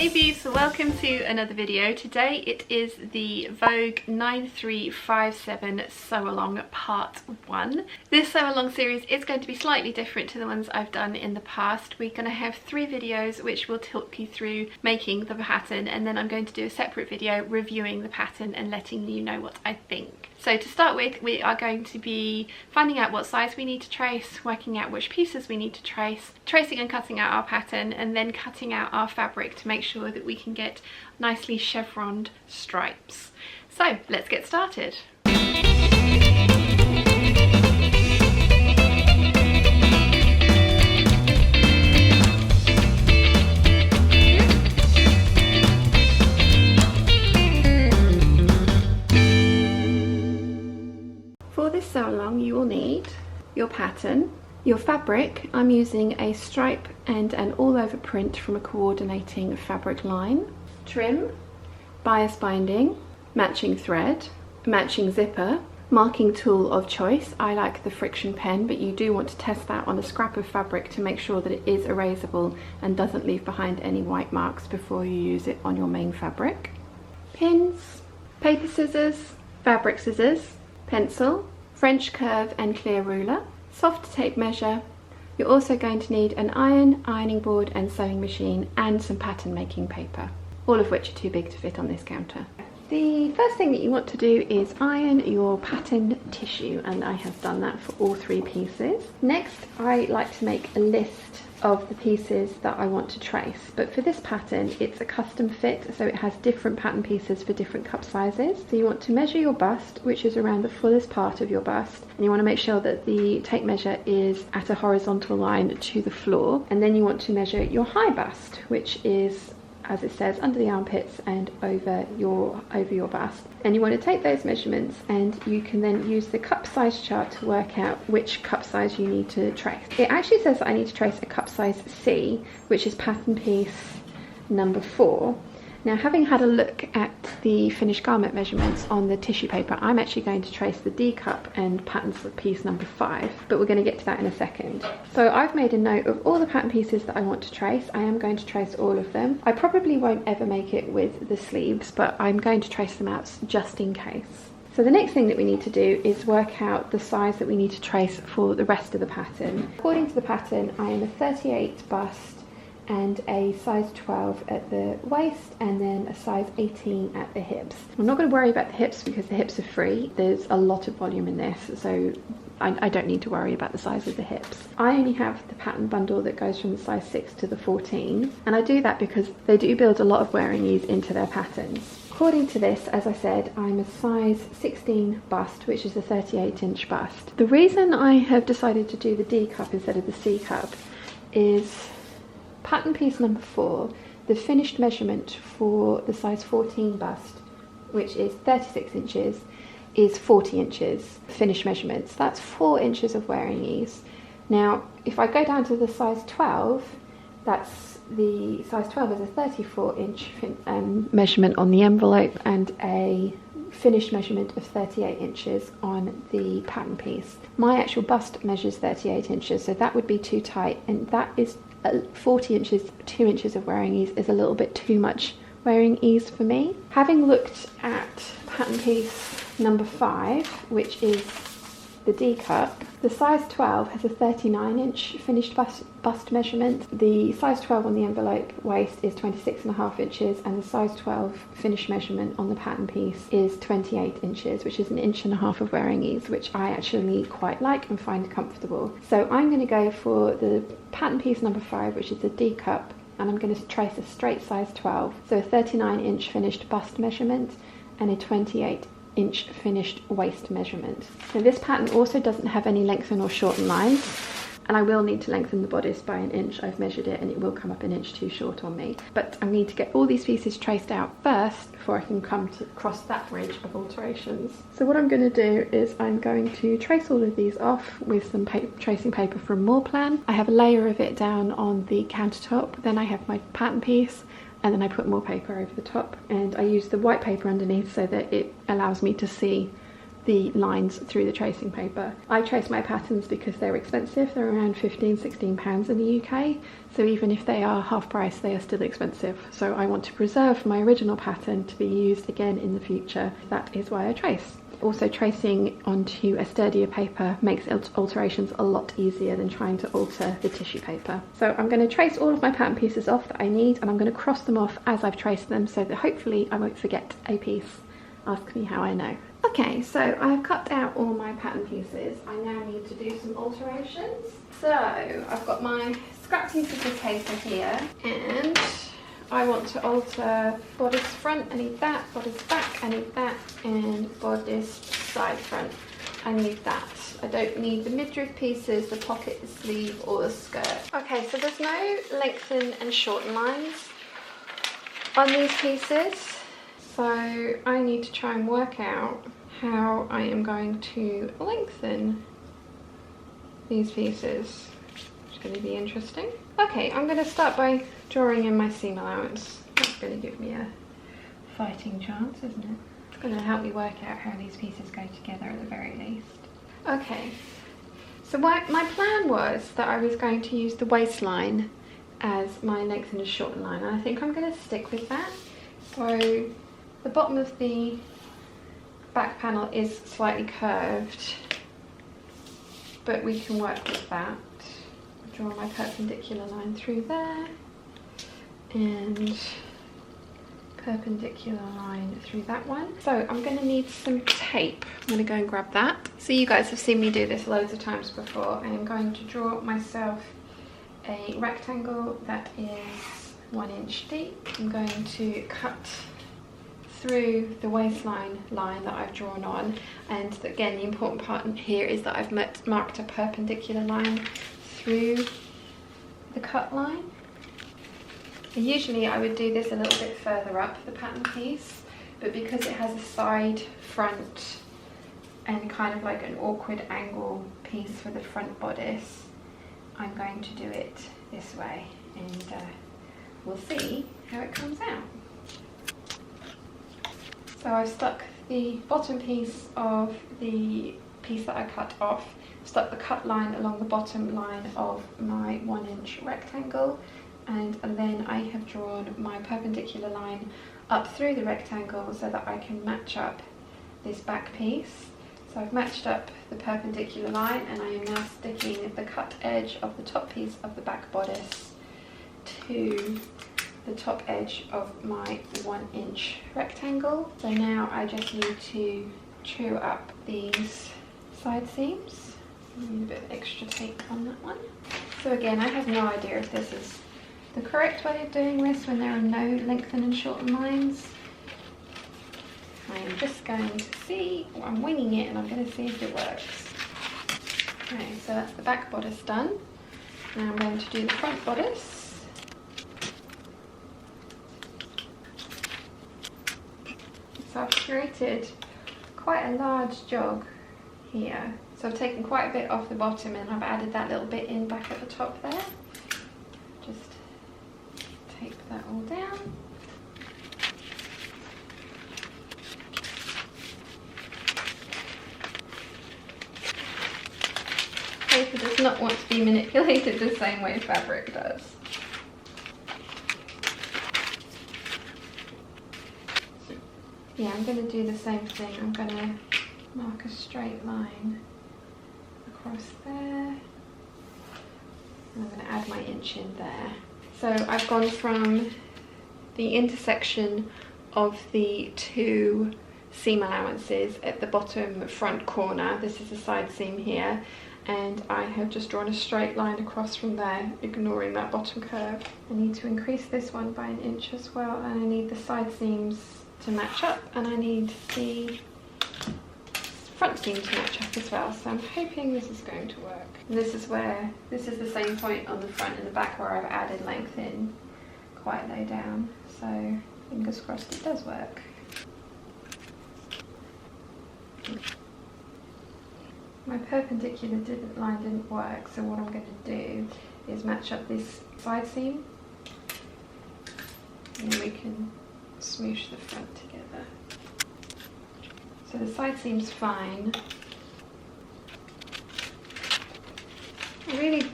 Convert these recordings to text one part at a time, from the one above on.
Hey Peeps, welcome to another video. Today it is the Vogue 9357 Sew Along Part 1. This Sew Along series is going to be slightly different to the ones I've done in the past. We're going to have 3 videos which will talk you through making the pattern, and then I'm going to do a separate video reviewing the pattern and letting you know what I think. So to start with, we are going to be finding out what size we need to trace, working out which pieces we need to trace, tracing and cutting out our pattern, and then cutting out our fabric to make sure that we can get nicely chevroned stripes. So let's get started. For this sew along, you will need your pattern, your fabric. I'm using a stripe and an all over print from a coordinating fabric line, trim, bias binding, matching thread, matching zipper, marking tool of choice. I like the friction pen, but you do want to test that on a scrap of fabric to make sure that it is erasable and doesn't leave behind any white marks before you use it on your main fabric. Pins, paper scissors, fabric scissors, pencil, French curve and clear ruler, soft tape measure. You're also going to need an iron, ironing board and sewing machine, and some pattern making paper, all of which are too big to fit on this counter. The first thing that you want to do is iron your pattern tissue, and I have done that for all 3 pieces. Next, I like to make a list of the pieces that I want to trace, but for this pattern it's a custom fit, so it has different pattern pieces for different cup sizes. So you want to measure your bust, which is around the fullest part of your bust, and you want to make sure that the tape measure is at a horizontal line to the floor, and then you want to measure your high bust, which is, as it says, under the armpits and over your bust. And you want to take those measurements, and you can then use the cup size chart to work out which cup size you need to trace. It actually says that I need to trace a cup size C, which is pattern piece number 4. Now, having had a look at the finished garment measurements on the tissue paper, I'm actually going to trace the D cup and pattern piece number 5, but we're going to get to that in a second. So I've made a note of all the pattern pieces that I want to trace. I am going to trace all of them. I probably won't ever make it with the sleeves, but I'm going to trace them out just in case. So the next thing that we need to do is work out the size that we need to trace for the rest of the pattern. According to the pattern, I am a 38 bust and a size 12 at the waist, and then a size 18 at the hips. I'm not going to worry about the hips because the hips are free. There's a lot of volume in this, so I don't need to worry about the size of the hips. I only have the pattern bundle that goes from the size 6 to the 14, and I do that because they do build a lot of wearing ease into their patterns. According to this, as I said, I'm a size 16 bust, which is a 38-inch bust. The reason I have decided to do the D cup instead of the C cup is pattern piece number 4, the finished measurement for the size 14 bust, which is 36 inches, is 40 inches finished measurements. That's 4 inches of wearing ease. Now, if I go down to the size 12, that's the size 12 is a 34-inch measurement on the envelope and a finished measurement of 38 inches on the pattern piece. My actual bust measures 38 inches, so that would be too tight, and that is 40 inches, 2 inches of wearing ease is a little bit too much wearing ease for me. Having looked at pattern piece number 5, which is the D cup, the size 12 has a 39-inch finished bust measurement. The size 12 on the envelope waist is 26.5 inches, and the size 12 finished measurement on the pattern piece is 28 inches, which is 1.5 inches of wearing ease, which I actually quite like and find comfortable. So I'm going to go for the pattern piece number 5, which is the D cup, and I'm going to trace a straight size 12, so a 39-inch finished bust measurement and a 28-inch finished waist measurement. Now, this pattern also doesn't have any lengthen or shorten lines, and I will need to lengthen the bodice by 1 inch. I've measured it and it will come up 1 inch too short on me, but I need to get all these pieces traced out first before I can come to cross that bridge of alterations. So what I'm going to do is I'm going to trace all of these off with some tracing paper from Moreplan. I have a layer of it down on the countertop, then I have my pattern piece, and then I put more paper over the top, and I use the white paper underneath so that it allows me to see the lines through the tracing paper. I trace my patterns because they're expensive. They're around £15–16 in the UK, so even if they are half price, they are still expensive. So I want to preserve my original pattern to be used again in the future. That is why I trace. Also, tracing onto a sturdier paper makes alterations a lot easier than trying to alter the tissue paper. So I'm going to trace all of my pattern pieces off that I need, and I'm going to cross them off as I've traced them so that hopefully I won't forget a piece. Ask me how I know. Okay, so I've cut out all my pattern pieces. I now need to do some alterations. So I've got my scrap pieces of paper here, and I want to alter bodice front, I need that, bodice back, I need that, and bodice side front, I need that. I don't need the midriff pieces, the pocket, the sleeve, or the skirt. Okay, so there's no lengthen and shorten lines on these pieces, so I need to try and work out how I am going to lengthen these pieces. It's going to be interesting. Okay, I'm going to start by drawing in my seam allowance. That's going to give me a fighting chance, isn't it? It's going to help me work out how these pieces go together at the very least. Okay, so my plan was that I was going to use the waistline as my lengthen and shorten line, and I think I'm going to stick with that. So the bottom of the back panel is slightly curved, but we can work with that. Draw my perpendicular line through there, and perpendicular line through that one. So I'm going to need some tape. I'm going to go and grab that. So you guys have seen me do this loads of times before. I am going to draw myself a rectangle that is 1 inch deep. I'm going to cut through the waistline line that I've drawn on, and again the important part here is that I've marked a perpendicular line through the cut line. Usually I would do this a little bit further up the pattern piece, but because it has a side, front, and kind of like an awkward angle piece for the front bodice, I'm going to do it this way, and we'll see how it comes out. So I've stuck the bottom piece of the piece that I cut off, stuck the cut line along the bottom line of my 1 inch rectangle, and then I have drawn my perpendicular line up through the rectangle so that I can match up this back piece. So I've matched up the perpendicular line, and I am now sticking the cut edge of the top piece of the back bodice to the top edge of my 1 inch rectangle. So now I just need to true up these side seams. I need a bit of extra tape on that one. So again, I have no idea if this is the correct way of doing this when there are no lengthen and shorten lines. I am just going to see, I'm winging it, and I'm going to see if it works. Okay, so that's the back bodice done. Now I'm going to do the front bodice. So I've created quite a large jog here. So I've taken quite a bit off the bottom, and I've added that little bit in back at the top there. Just tape that all down. Paper does not want to be manipulated the same way fabric does. Yeah, I'm going to do the same thing. I'm going to mark a straight line across there, and I'm going to add my inch in there. So I've gone from the intersection of the two seam allowances at the bottom front corner. This is the side seam here, and I have just drawn a straight line across from there, ignoring that bottom curve. I need to increase this one by 1 inch as well, and I need the side seams to match up, and I need the front seam to match up as well. So I'm hoping this is going to work. And this is the same point on the front and the back where I've added length in quite low down. So fingers crossed it does work. My perpendicular line didn't work, so what I'm going to do is match up this side seam, and then we can smoosh the front together. So So the side seam's fine. I really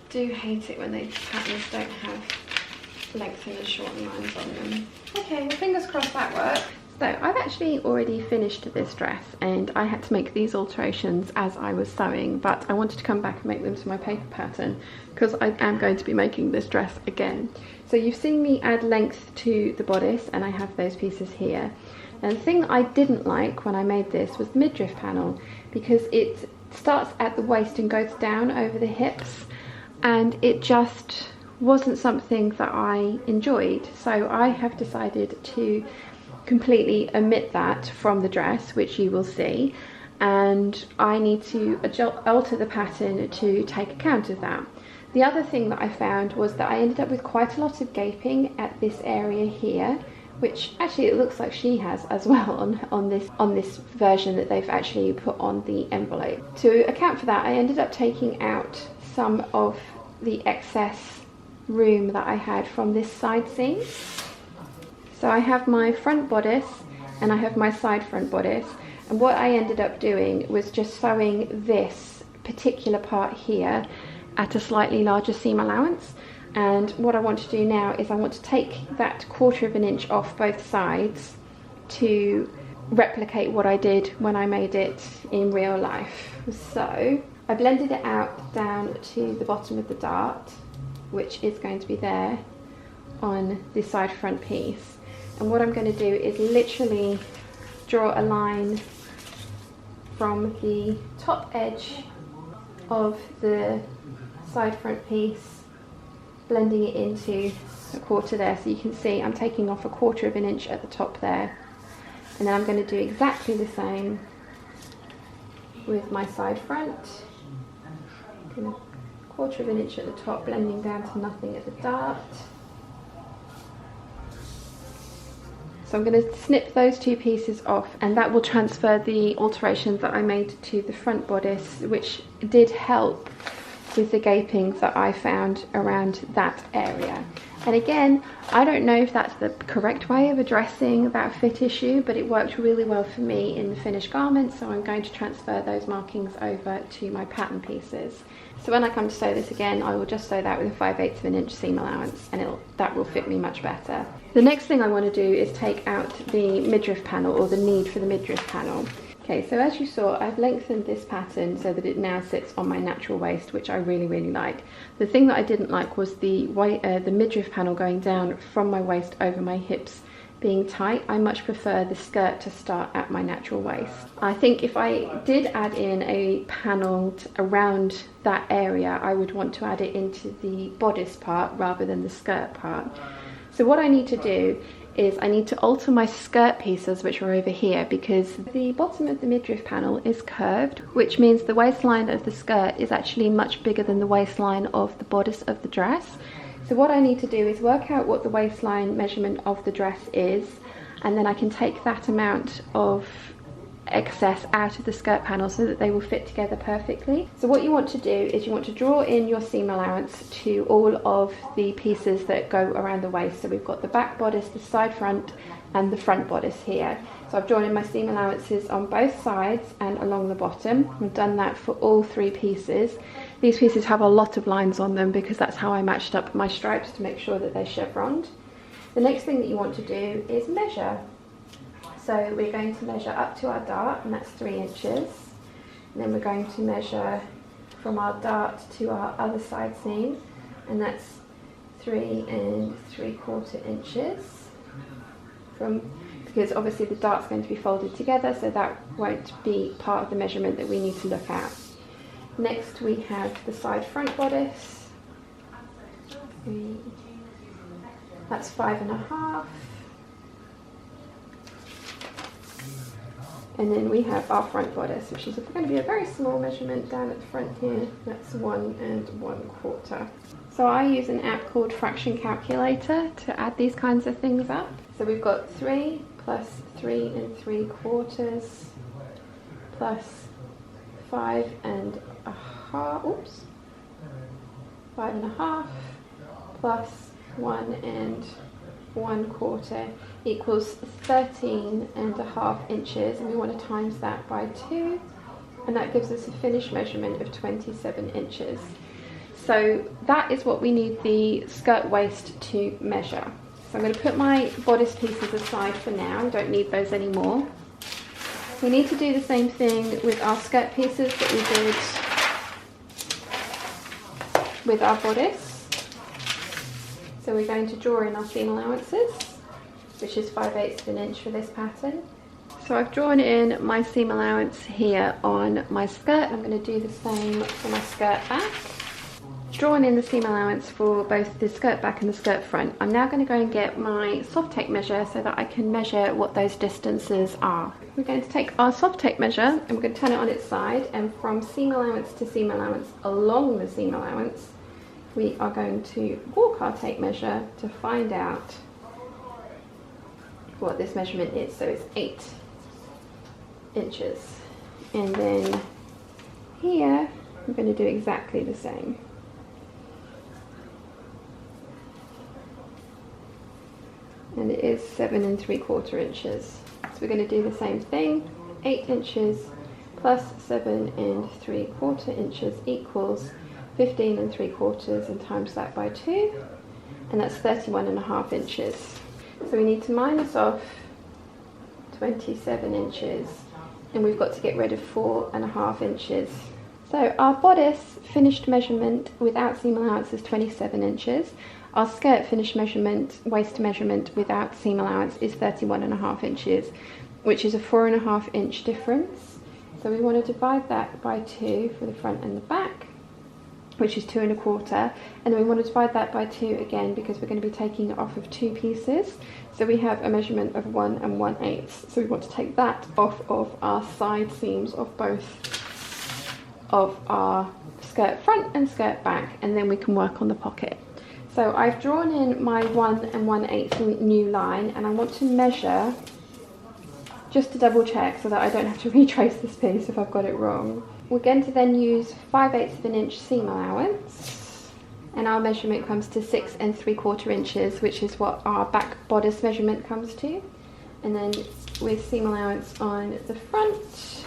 do hate it when the patterns don't have lengthen and shorten lines on them. Okay, well, fingers crossed that works. So I've actually already finished this dress and I had to make these alterations as I was sewing, but I wanted to come back and make them to my paper pattern because I am going to be making this dress again. So you've seen me add length to the bodice and I have those pieces here. And the thing I didn't like when I made this was the midriff panel, because it starts at the waist and goes down over the hips, and it just wasn't something that I enjoyed. So I have decided to completely omit that from the dress, which you will see, and I need to alter the pattern to take account of that. The other thing that I found was that I ended up with quite a lot of gaping at this area here, which actually it looks like she has as well on this version that they've actually put on the envelope. To account for that, I ended up taking out some of the excess room that I had from this side seam. So I have my front bodice and I have my side front bodice, and what I ended up doing was just sewing this particular part here at a slightly larger seam allowance. And what I want to do now is I want to take that 1/4 of an inch off both sides to replicate what I did when I made it in real life. So I blended it out down to the bottom of the dart, which is going to be there on the side front piece. And what I'm going to do is literally draw a line from the top edge of the side front piece, blending it into a 1/4 there. So you can see I'm taking off a 1/4 of an inch at the top there. And then I'm going to do exactly the same with my side front. 1/4 of an inch at the top, blending down to nothing at the dart. So I'm going to snip those two pieces off, and that will transfer the alterations that I made to the front bodice, which did help with the gapings that I found around that area. And again, I don't know if that's the correct way of addressing that fit issue, but it worked really well for me in the finished garment, so I'm going to transfer those markings over to my pattern pieces. So when I come to sew this again, I will just sew that with a 5/8 of an inch seam allowance, and that will fit me much better. The next thing I want to do is take out the midriff panel, or the need for the midriff panel. Okay, so as you saw, I've lengthened this pattern so that it now sits on my natural waist, which I really, really like. The thing that I didn't like was the midriff panel going down from my waist over my hips being tight. I much prefer the skirt to start at my natural waist. I think if I did add in a panel around that area, I would want to add it into the bodice part rather than the skirt part. So what I need to do is I need to alter my skirt pieces, which are over here, because the bottom of the midriff panel is curved, which means the waistline of the skirt is actually much bigger than the waistline of the bodice of the dress. So what I need to do is work out what the waistline measurement of the dress is, and then I can take that amount of excess out of the skirt panel so that they will fit together perfectly. So what you want to do is you want to draw in your seam allowance to all of the pieces that go around the waist. So we've got the back bodice, the side front, and the front bodice here. So I've drawn in my seam allowances on both sides and along the bottom. I've done that for all 3 pieces. These pieces have a lot of lines on them because that's how I matched up my stripes to make sure that they're chevroned. The next thing that you want to do is measure. So we're going to measure up to our dart, and that's 3 inches. And then we're going to measure from our dart to our other side seam, and that's 3 3/4 inches. Because obviously the dart's going to be folded together, so that won't be part of the measurement that we need to look at. Next we have the side front bodice. That's 5.5. And then we have our front bodice, which is going to be a very small measurement down at the front here. That's 1 1/4. So I use an app called Fraction Calculator to add these kinds of things up. So we've got 3 plus 3 3/4 plus 5.5. Oops. 5.5 plus 1 1/4 equals 13.5 inches, and we want to times that by 2, and that gives us a finished measurement of 27 inches. So that is what we need the skirt waist to measure. So I'm going to put my bodice pieces aside for now, don't need those anymore. We need to do the same thing with our skirt pieces that we did with our bodice. So we're going to draw in our seam allowances, which is 5/8 of an inch for this pattern. So I've drawn in my seam allowance here on my skirt. I'm going to do the same for my skirt back. Drawn in the seam allowance for both the skirt back and the skirt front. I'm now going to go and get my soft tape measure so that I can measure what those distances are. We're going to take our soft tape measure and we're going to turn it on its side, and from seam allowance to seam allowance along the seam allowance we are going to walk our tape measure to find out what this measurement is. So it's 8 inches, and then here I'm going to do exactly the same. And it is 7 3/4 inches. So we're going to do the same thing. 8 inches plus 7 3/4 inches equals 15 3/4, and times that by 2, and that's 31.5 inches. So we need to minus off 27 inches, and we've got to get rid of 4.5 inches. So our bodice finished measurement without seam allowance is 27 inches. Our skirt finished measurement, waist measurement without seam allowance is 31.5 inches, which is a 4.5 inch difference. So we want to divide that by 2 for the front and the back, which is 2 1/4, and then we want to divide that by 2 again because we're going to be taking it off of 2 pieces. So we have a measurement of 1 1/8. So we want to take that off of our side seams of both of our skirt front and skirt back, and then we can work on the pocket. So I've drawn in my 1 1/8 new line, and I want to measure just to double check so that I don't have to retrace this piece if I've got it wrong. We're going to then use 5/8 of an inch seam allowance, and our measurement comes to 6 3/4 inches, which is what our back bodice measurement comes to. And then with seam allowance on the front,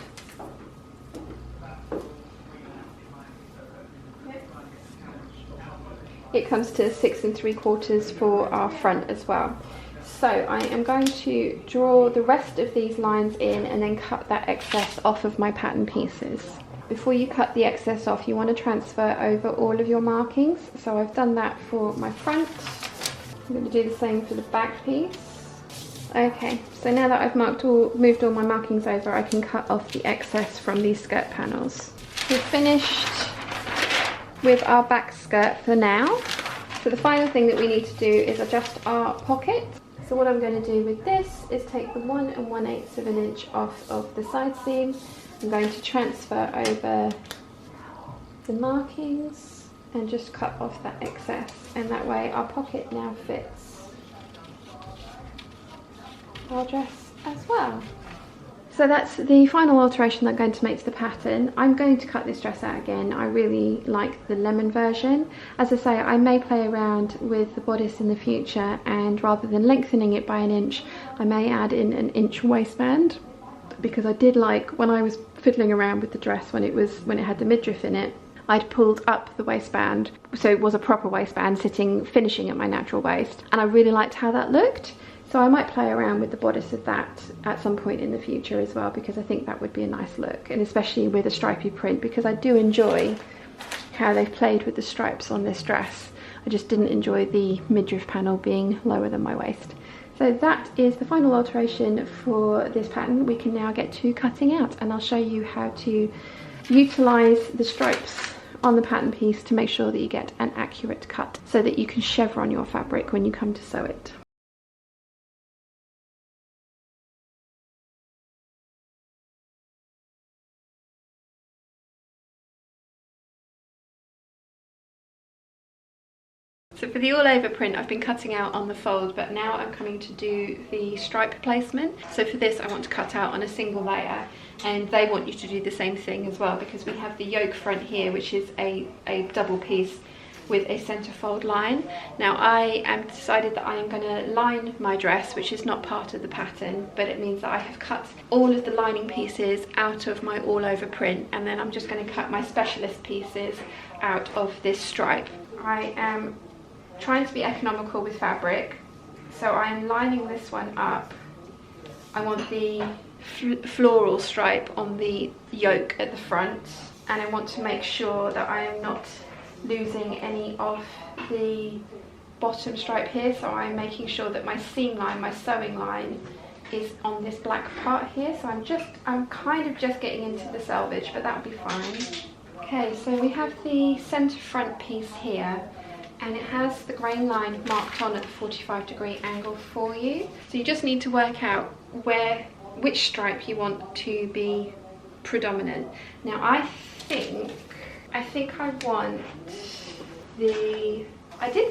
it comes to 6 3/4 for our front as well. So I am going to draw the rest of these lines in and then cut that excess off of my pattern pieces. Before you cut the excess off, you want to transfer over all of your markings. So I've done that for my front. I'm going to do the same for the back piece. Okay, so now that I've moved all my markings over, I can cut off the excess from these skirt panels. We've finished with our back skirt for now. So the final thing that we need to do is adjust our pocket. So what I'm going to do with this is take the 1 1/8 of an inch off of the side seam. I'm going to transfer over the markings and just cut off that excess, and that way our pocket now fits our dress as well. So that's the final alteration that I'm going to make to the pattern. I'm going to cut this dress out again. I really like the lemon version. As I say, I may play around with the bodice in the future, and rather than lengthening it by an inch, I may add in an inch waistband, because I did like, when I was fiddling around with the dress when it had the midriff in it, I'd pulled up the waistband so it was a proper waistband finishing at my natural waist, and I really liked how that looked. So I might play around with the bodice of that at some point in the future as well, because I think that would be a nice look, and especially with a stripy print, because I do enjoy how they've played with the stripes on this dress. I just didn't enjoy the midriff panel being lower than my waist. So that is the final alteration for this pattern. We can now get to cutting out, and I'll show you how to utilise the stripes on the pattern piece to make sure that you get an accurate cut so that you can chevron your fabric when you come to sew it. So for the all over print, I've been cutting out on the fold, but now I'm coming to do the stripe placement. So for this, I want to cut out on a single layer, and they want you to do the same thing as well, because we have the yoke front here, which is a double piece, with a centerfold line. Now I am decided that I am going to line my dress, which is not part of the pattern, but it means that I have cut all of the lining pieces out of my all over print, and then I'm just going to cut my specialist pieces out of this stripe. I am trying to be economical with fabric, so I'm lining this one up. I want the floral stripe on the yoke at the front, and I want to make sure that I am not losing any of the bottom stripe here, so I'm making sure that my seam line, my sewing line, is on this black part here. So I'm kind of just getting into the selvage, but that'll be fine. Okay, so we have the center front piece here, and it has the grain line marked on at the 45-degree angle for you. So you just need to work out which stripe you want to be predominant. Now I did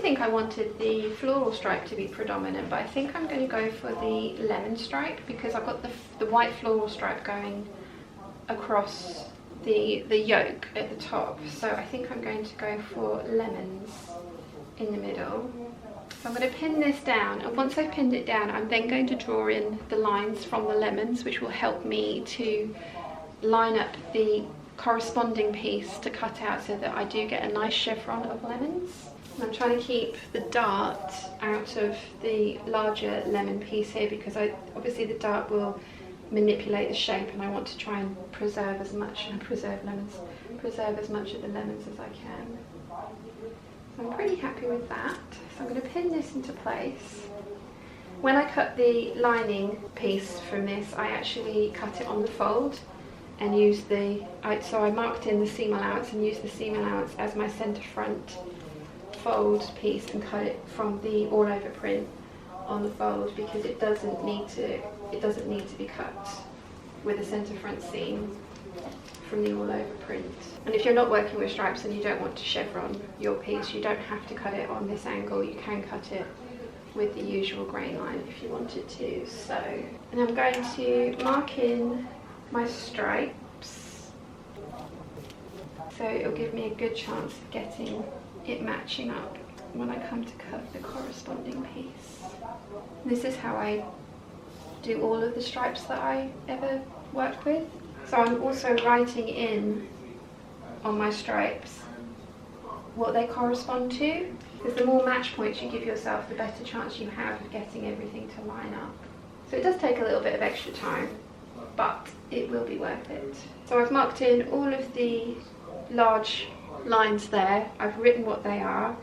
think I wanted the floral stripe to be predominant, but I think I'm going to go for the lemon stripe, because I've got the white floral stripe going across the yoke at the top. So I think I'm going to go for lemons in the middle. So I'm going to pin this down, and once I've pinned it down, I'm then going to draw in the lines from the lemons, which will help me to line up the corresponding piece to cut out, so that I do get a nice chevron of lemons. And I'm trying to keep the dart out of the larger lemon piece here, because obviously the dart will manipulate the shape, and I want to try and preserve as much of the lemons as I can. So I'm pretty happy with that. So I'm going to pin this into place. When I cut the lining piece from this, I actually cut it on the fold and used so I marked in the seam allowance and used the seam allowance as my center front fold piece, and cut it from the all over print on the fold, because it doesn't need to be cut with a center front seam from the all over print. And if you're not working with stripes and you don't want to chevron your piece, you don't have to cut it on this angle. You can cut it with the usual grain line if you wanted to. So, and I'm going to mark in my stripes, so it'll give me a good chance of getting it matching up when I come to cut the corresponding piece. This is how I do all of the stripes that I ever work with. So I'm also writing in on my stripes what they correspond to, because the more match points you give yourself, the better chance you have of getting everything to line up. So it does take a little bit of extra time, but it will be worth it. So I've marked in all of the large lines there. I've written what they are,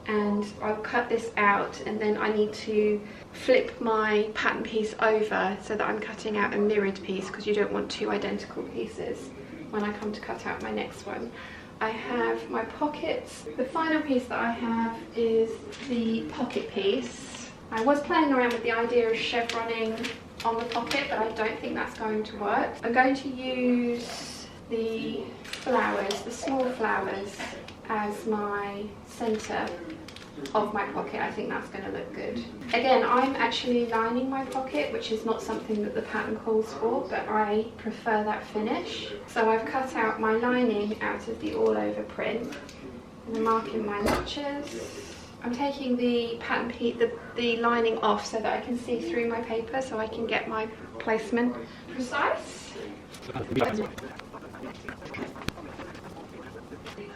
and I'll cut this out, and then I need to flip my pattern piece over so that I'm cutting out a mirrored piece, because you don't want two identical pieces when I come to cut out my next one. I have my pockets. The final piece that I have is the pocket piece. I was playing around with the idea of chevroning on the pocket, but I don't think that's going to work. I'm going to use the flowers, the small flowers, as my center of my pocket. I think that's going to look good. Again, I'm actually lining my pocket, which is not something that the pattern calls for, but I prefer that finish. So I've cut out my lining out of the all over print, and I'm marking my notches. I'm taking the pattern piece, the lining off, so that I can see through my paper, so I can get my placement precise.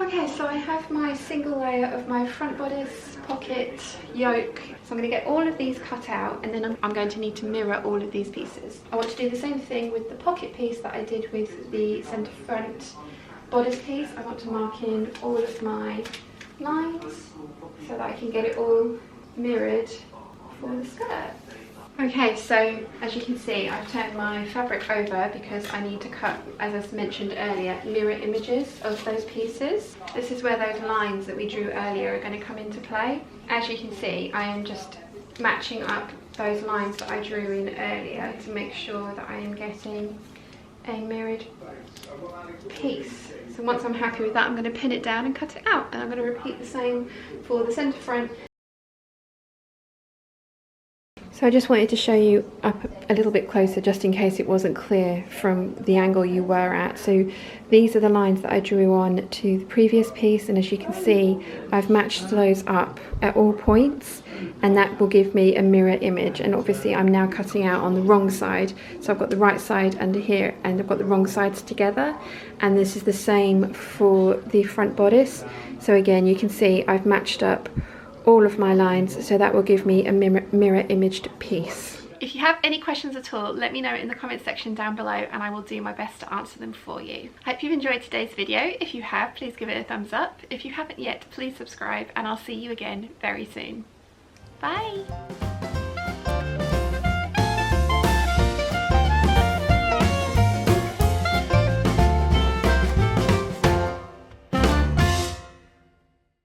Okay, so I have my single layer of my front bodice, pocket, yoke. So I'm going to get all of these cut out, and then I'm going to need to mirror all of these pieces. I want to do the same thing with the pocket piece that I did with the centre front bodice piece. I want to mark in all of my lines so that I can get it all mirrored for the skirt. Okay, so as you can see, I've turned my fabric over because I need to cut, as I mentioned earlier, mirror images of those pieces. This is where those lines that we drew earlier are going to come into play. As you can see, I am just matching up those lines that I drew in earlier to make sure that I am getting a mirrored piece. So once I'm happy with that, I'm going to pin it down and cut it out, and I'm going to repeat the same for the centre front So I just wanted to show you up a little bit closer just in case it wasn't clear from the angle you were at. So these are the lines that I drew on to the previous piece, and as you can see I've matched those up at all points, and that will give me a mirror image. And obviously I'm now cutting out on the wrong side, so I've got the right side under here and I've got the wrong sides together, and this is the same for the front bodice. So again you can see I've matched up all of my lines, so that will give me a mirror imaged piece. If you have any questions at all, let me know in the comments section down below and I will do my best to answer them for you. I hope you've enjoyed today's video. If you have, please give it a thumbs up. If you haven't yet, please subscribe, and I'll see you again very soon. Bye!